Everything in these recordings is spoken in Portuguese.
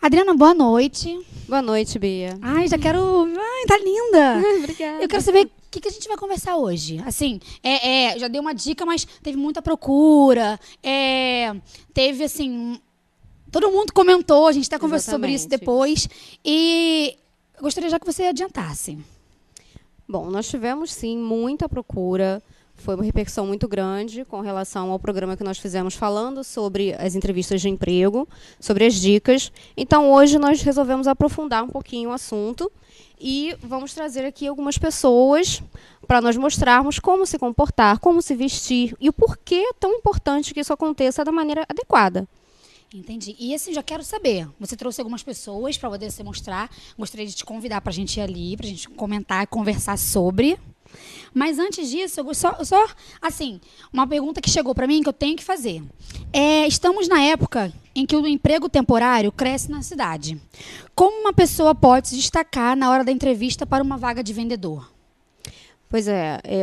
Adriana, boa noite. Boa noite, Bia. Ai, já quero... Ai, tá linda. Obrigada. Eu quero saber o que a gente vai conversar hoje. Assim, já dei uma dica, mas teve muita procura. Teve, assim... Todo mundo comentou, a gente até conversou sobre isso depois. E eu gostaria já que você adiantasse. Bom, nós tivemos, sim, muita procura. Foi uma repercussão muito grande com relação ao programa que nós fizemos falando sobre as entrevistas de emprego, sobre as dicas. Então, hoje nós resolvemos aprofundar um pouquinho o assunto e vamos trazer aqui algumas pessoas para nós mostrarmos como se comportar, como se vestir e o porquê é tão importante que isso aconteça da maneira adequada. Entendi. E assim, já quero saber. Você trouxe algumas pessoas para poder se mostrar. Gostaria de te convidar para a gente ir ali, para a gente comentar e conversar sobre. Mas antes disso, eu só assim, uma pergunta que chegou para mim que eu tenho que fazer. Estamos na época em que o emprego temporário cresce na cidade. Como uma pessoa pode se destacar na hora da entrevista para uma vaga de vendedor? Pois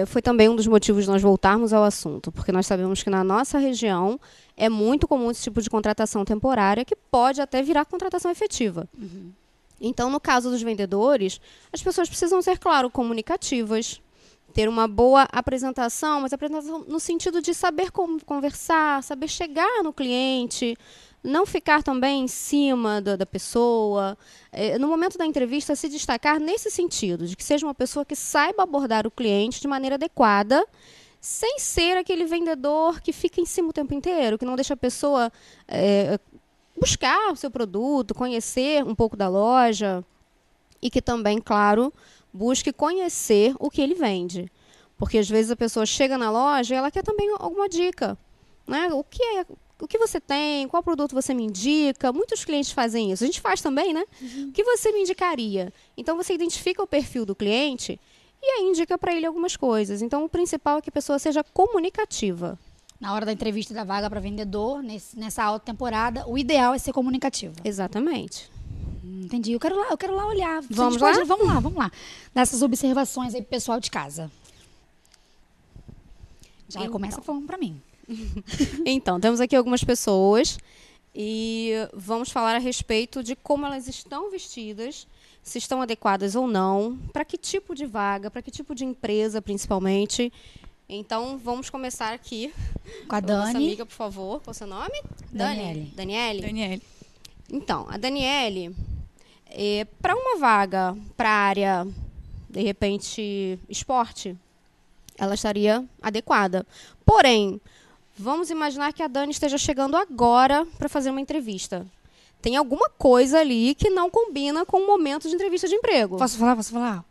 foi também um dos motivos de nós voltarmos ao assunto, porque nós sabemos que na nossa região é muito comum esse tipo de contratação temporária que pode até virar contratação efetiva. Uhum. Então, no caso dos vendedores, as pessoas precisam ser, claro, comunicativas, ter uma boa apresentação, mas apresentação no sentido de saber como conversar, saber chegar no cliente, não ficar também em cima da pessoa. No momento da entrevista, se destacar nesse sentido, de que seja uma pessoa que saiba abordar o cliente de maneira adequada, sem ser aquele vendedor que fica em cima o tempo inteiro, que não deixa a pessoa buscar o seu produto, conhecer um pouco da loja e que também, claro, busque conhecer o que ele vende. Porque às vezes a pessoa chega na loja e ela quer também alguma dica, né? O que você tem? Qual produto você me indica? Muitos clientes fazem isso. A gente faz também, né? Uhum. O que você me indicaria? Então, você identifica o perfil do cliente e aí indica para ele algumas coisas. Então, o principal é que a pessoa seja comunicativa. Na hora da entrevista da vaga para vendedor, nessa alta temporada, o ideal é ser comunicativo. Exatamente. Entendi. Eu quero lá olhar. Vamos lá? Vamos lá. Dessas observações aí pro pessoal de casa. Já começa falando para mim. Então, temos aqui algumas pessoas e vamos falar a respeito de como elas estão vestidas, se estão adequadas ou não, para que tipo de vaga, para que tipo de empresa, principalmente. Então, vamos começar aqui com a Dani. Nossa amiga, por favor. Qual é o seu nome? Daniele. Daniele? Então, a Daniele, para uma vaga para a área, de repente, esporte, ela estaria adequada. Porém, vamos imaginar que a Dani esteja chegando agora para fazer uma entrevista. Tem alguma coisa ali que não combina com o momento de entrevista de emprego. Posso falar?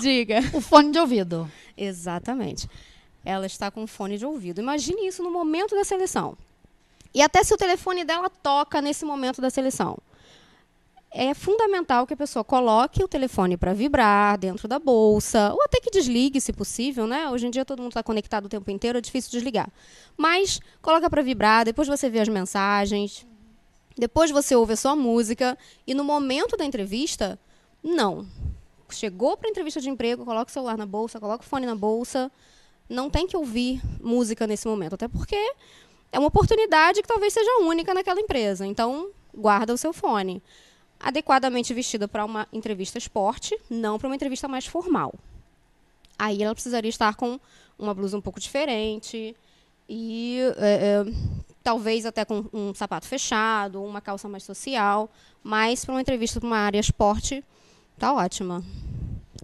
Diga. O fone de ouvido. Exatamente. Ela está com fone de ouvido. Imagine isso no momento da seleção. E até se o telefone dela toca nesse momento da seleção. É fundamental que a pessoa coloque o telefone para vibrar dentro da bolsa, ou até que desligue, se possível, né? Hoje em dia todo mundo está conectado o tempo inteiro, é difícil desligar. Mas coloca para vibrar, depois você vê as mensagens, depois você ouve a sua música, e no momento da entrevista, não. Chegou para a entrevista de emprego, coloca o celular na bolsa, coloca o fone na bolsa, não tem que ouvir música nesse momento, até porque é uma oportunidade que talvez seja única naquela empresa. Então, guarda o seu fone. Adequadamente vestida para uma entrevista esporte, não para uma entrevista mais formal. Aí ela precisaria estar com uma blusa um pouco diferente e talvez até com um sapato fechado, uma calça mais social, mas para uma entrevista para uma área esporte, tá ótima.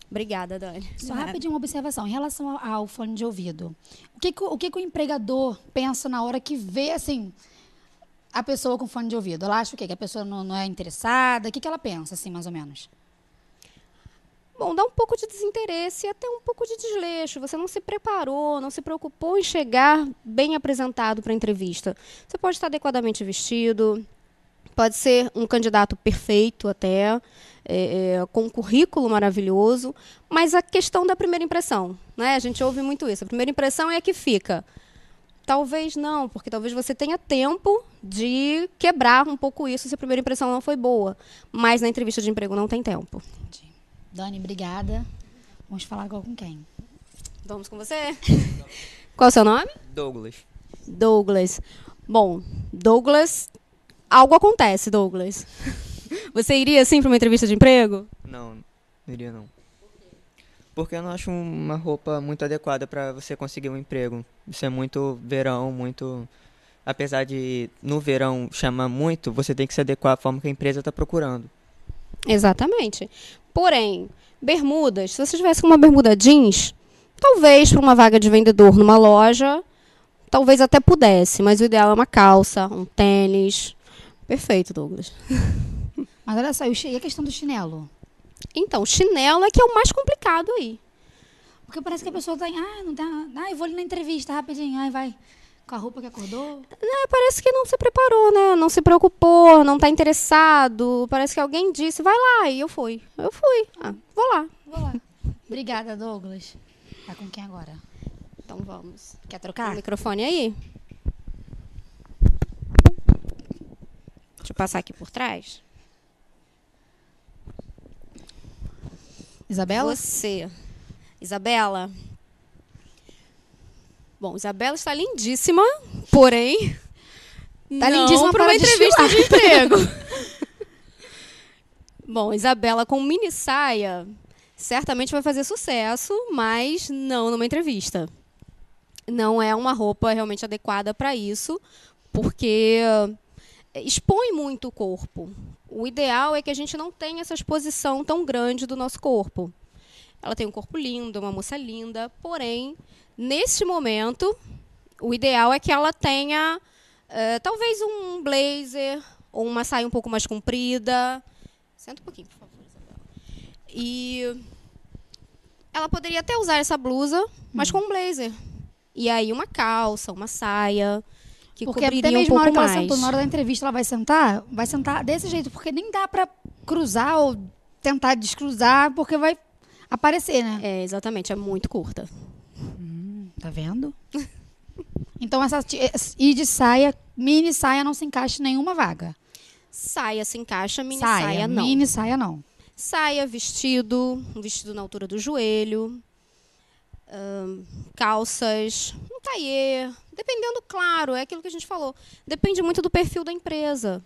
Obrigada, Dani. Só rapidinho uma observação. Em relação ao fone de ouvido, o que o empregador pensa na hora que vê, assim, a pessoa com fone de ouvido? Ela acha o quê? Que a pessoa não é interessada? O que ela pensa, assim, mais ou menos? Bom, dá um pouco de desinteresse e até um pouco de desleixo. Você não se preparou, não se preocupou em chegar bem apresentado para a entrevista. Você pode estar adequadamente vestido, pode ser um candidato perfeito até, com um currículo maravilhoso, mas a questão da primeira impressão, né? A gente ouve muito isso. A primeira impressão é a que fica. Talvez não, porque talvez você tenha tempo de quebrar um pouco isso se a primeira impressão não foi boa. Mas na entrevista de emprego não tem tempo. Entendi. Dani, obrigada. Vamos falar com quem? Vamos com você. Qual é o seu nome? Douglas. Douglas. Bom, Douglas, algo acontece, Douglas. Você iria, sim, para uma entrevista de emprego? Não, não iria não. Porque eu não acho uma roupa muito adequada para você conseguir um emprego. Isso é muito verão, muito... Apesar de no verão chamar muito, você tem que se adequar à forma que a empresa está procurando. Exatamente. Porém, bermudas, se você tivesse com uma bermuda jeans, talvez para uma vaga de vendedor numa loja, talvez até pudesse, mas o ideal é uma calça, um tênis. Perfeito, Douglas. Mas olha só, e a questão do chinelo? Então, chinelo é que é o mais complicado aí. Porque parece que a pessoa tá em, não tá, eu vou ali na entrevista rapidinho, vai com a roupa que acordou. Parece que não se preparou, né? Não se preocupou, não está interessado. Parece que alguém disse, vai lá, e eu fui. Vou lá. Obrigada, Douglas. Tá com quem agora? Então vamos. Quer O trocar? microfone aí? Deixa eu passar aqui por trás. Isabela? Você. Isabela. Bom, Isabela está lindíssima, porém... Tá lindíssima para uma para entrevista desfilar. de emprego. Bom, Isabela com mini saia certamente vai fazer sucesso, mas não numa entrevista. Não é uma roupa realmente adequada para isso, porque expõe muito o corpo. O ideal é que a gente não tenha essa exposição tão grande do nosso corpo. Ela tem um corpo lindo, uma moça linda, porém, neste momento, o ideal é que ela tenha talvez um blazer ou uma saia um pouco mais comprida. Senta um pouquinho, por favor, Isabela. E ela poderia até usar essa blusa, mas com um blazer. E aí uma calça, uma saia, que Porque até cobriria um mesmo na hora pouco que ela mais. sentou, na hora da entrevista, ela vai sentar desse jeito, porque nem dá pra cruzar ou tentar descruzar, porque vai aparecer, né? É, exatamente, é muito curta. Tá vendo? Então, ir de saia, mini saia não se encaixa em nenhuma vaga. Saia se encaixa, mini saia não. Mini saia não. Saia, vestido, um vestido na altura do joelho, calças, um tailleur, dependendo, claro, é aquilo que a gente falou, depende muito do perfil da empresa.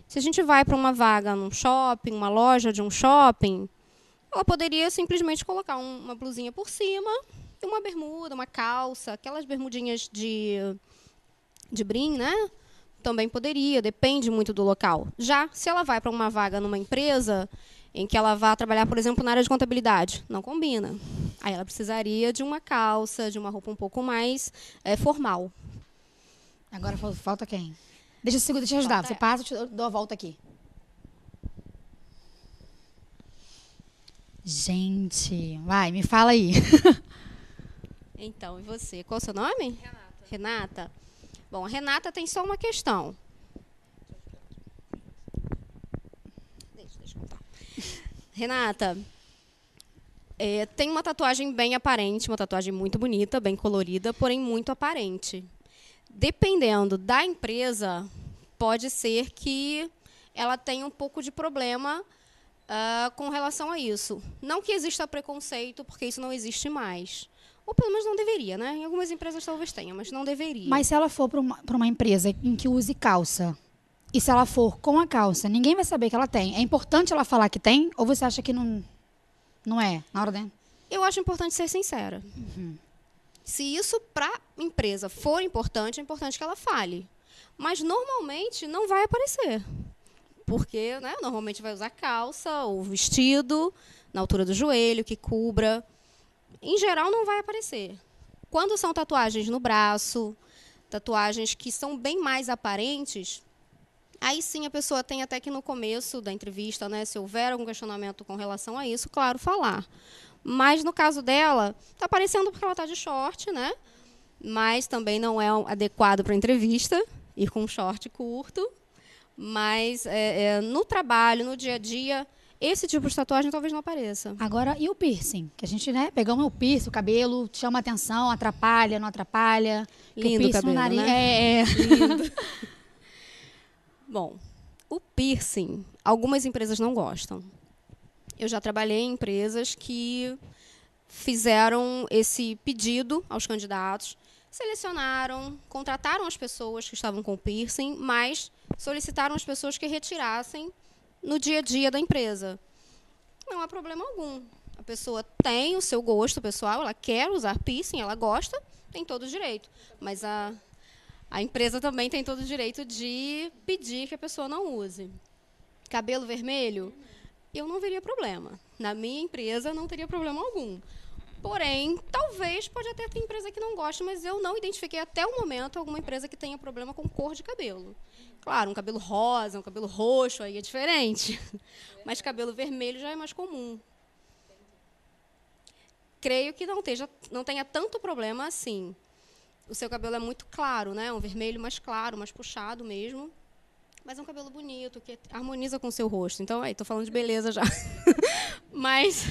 Se a gente vai para uma vaga num shopping, uma loja de um shopping, ela poderia simplesmente colocar uma blusinha por cima e uma bermuda, uma calça, aquelas bermudinhas de brim, né? Também poderia, depende muito do local. Já se ela vai para uma vaga numa empresa em que ela vai trabalhar, por exemplo, na área de contabilidade, não combina. Aí ela precisaria de uma calça, de uma roupa um pouco mais formal. Agora falta quem? Deixa eu ajudar. Falta Você passa, eu te dou a volta aqui. Gente, vai, me fala aí. Então, e você? Qual é o seu nome? Renata. Bom, a Renata tem só uma questão. Deixa eu contar. Renata, tem uma tatuagem bem aparente, uma tatuagem muito bonita, bem colorida, porém muito aparente. Dependendo da empresa, pode ser que ela tenha um pouco de problema com relação a isso. Não que exista preconceito, porque isso não existe mais. Ou pelo menos não deveria, né? Em algumas empresas talvez tenha, mas não deveria. Mas se ela for para uma empresa em que use calça, e se ela for com a calça, ninguém vai saber que ela tem. É importante ela falar que tem? Ou você acha que não é? Na hora dentro? Eu acho importante ser sincera. Se isso para a empresa for importante, é importante que ela fale. Mas normalmente não vai aparecer. Porque, né, normalmente vai usar calça ou vestido na altura do joelho, que cubra. Em geral, não vai aparecer. Quando são tatuagens no braço, tatuagens que são bem mais aparentes, aí sim a pessoa tem até que no começo da entrevista, né, se houver algum questionamento com relação a isso, claro, falar. Mas no caso dela, está aparecendo porque ela está de short, né? Mas também não é adequado para entrevista, ir com um short curto. Mas no trabalho, no dia a dia, esse tipo de tatuagem talvez não apareça. Agora, e o piercing? Que a gente, né, pegamos o piercing, o cabelo, chama atenção, atrapalha, não atrapalha. Lindo o cabelo, no nariz, né? Lindo. Bom, o piercing, algumas empresas não gostam. Eu já trabalhei em empresas que fizeram esse pedido aos candidatos, selecionaram, contrataram as pessoas que estavam com piercing, mas solicitaram às pessoas que retirassem no dia a dia da empresa. Não há problema algum. A pessoa tem o seu gosto pessoal, ela quer usar piercing, ela gosta, tem todo o direito. Mas a empresa também tem todo o direito de pedir que a pessoa não use. Cabelo vermelho, eu não veria problema. Na minha empresa, não teria problema algum. Porém, talvez pode até ter empresa que não goste, mas eu não identifiquei até o momento alguma empresa que tenha problema com cor de cabelo. Claro, um cabelo rosa, um cabelo roxo, aí é diferente. Mas cabelo vermelho já é mais comum. Creio que não tenha tanto problema assim. O seu cabelo é muito claro, né? Um vermelho mais claro, mais puxado mesmo. Mas é um cabelo bonito, que harmoniza com o seu rosto. Então, estou falando de beleza já. mas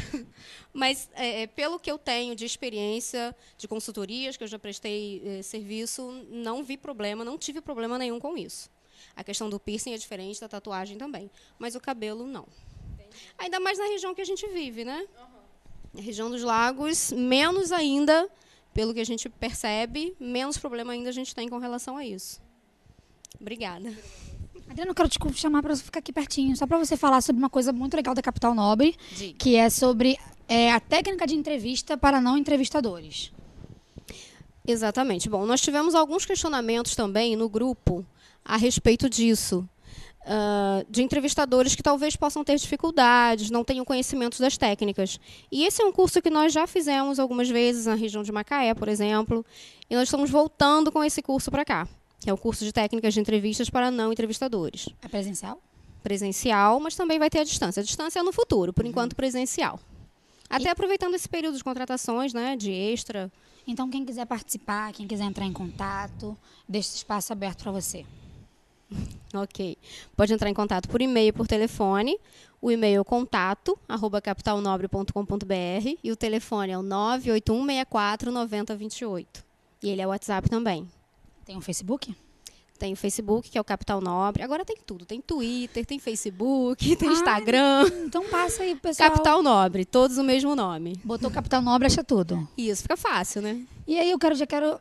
pelo que eu tenho de experiência, de consultorias, que eu já prestei serviço, não vi problema, não tive problema nenhum com isso. A questão do piercing é diferente, da tatuagem também. Mas o cabelo, não. Ainda mais na região que a gente vive, né? Na região dos lagos, menos ainda, pelo que a gente percebe, menos problema ainda a gente tem com relação a isso. Obrigada. Adriana, eu quero te chamar para você ficar aqui pertinho, só para você falar sobre uma coisa muito legal da Capital Nobre, que é sobre a técnica de entrevista para não entrevistadores. Exatamente. Bom, nós tivemos alguns questionamentos também no grupo a respeito disso, de entrevistadores que talvez possam ter dificuldades, não tenham conhecimentos das técnicas. E esse é um curso que nós já fizemos algumas vezes na região de Macaé, por exemplo, e nós estamos voltando com esse curso para cá. É o curso de técnicas de entrevistas para não entrevistadores. É presencial? Presencial, mas também vai ter a distância. A distância é no futuro, por enquanto presencial. Até aproveitando esse período de contratações, né, de extra. Então, quem quiser participar, quem quiser entrar em contato, deixa esse espaço aberto para você. Ok. Pode entrar em contato por e-mail, por telefone. O e-mail é contato@capitalnobre.com.br e o telefone é o 981649028. E ele é o WhatsApp também. Tem um Facebook? Tem o Facebook, que é o Capital Nobre. Agora tem tudo. Tem Twitter, tem Facebook, tem Instagram. Então passa aí, pessoal. Capital Nobre, todos o mesmo nome. Botou Capital Nobre, acha tudo. Isso, fica fácil, né? E aí já quero...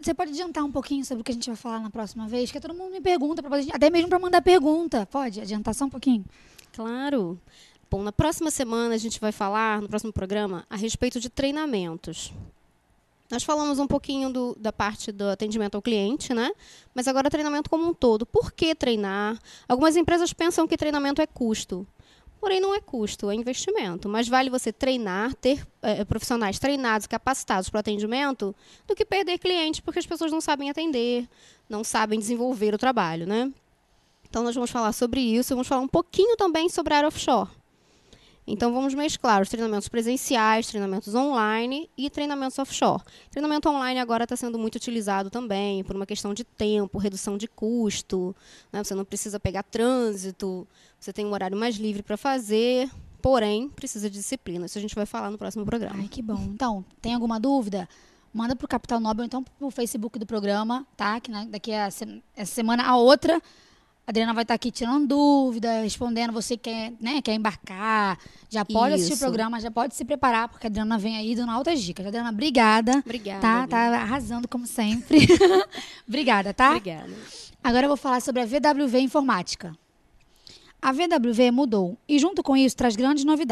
Você pode adiantar um pouquinho sobre o que a gente vai falar na próxima vez? Porque todo mundo me pergunta, até mesmo para mandar pergunta. Pode adiantar só um pouquinho? Claro. Bom, na próxima semana a gente vai falar, no próximo programa, a respeito de treinamentos. Nós falamos um pouquinho da parte do atendimento ao cliente, né? Mas agora treinamento como um todo. Por que treinar? Algumas empresas pensam que treinamento é custo. Porém, não é custo, é investimento. Mas vale você treinar, ter profissionais treinados, capacitados para o atendimento, do que perder clientes, porque as pessoas não sabem atender, não sabem desenvolver o trabalho, né? Então, nós vamos falar sobre isso. Vamos falar um pouquinho também sobre a área offshore. Então, vamos mesclar os treinamentos presenciais, treinamentos online e treinamentos offshore. Treinamento online agora está sendo muito utilizado também por uma questão de tempo, redução de custo, né? Você não precisa pegar trânsito, você tem um horário mais livre para fazer, porém, precisa de disciplina. Isso a gente vai falar no próximo programa. Ai, que bom. Então, tem alguma dúvida? Manda para o Capital Nobre ou então para o Facebook do programa, tá? Que daqui essa semana a outra... A Adriana vai estar aqui tirando dúvida, respondendo. Você quer embarcar, já pode assistir o programa, já pode se preparar, porque a Adriana vem aí dando altas dicas. Adriana, obrigada. Obrigada. Tá arrasando, como sempre. Obrigada, tá? Obrigada. Agora eu vou falar sobre a VWV Informática. A VWV mudou e, junto com isso, traz grandes novidades.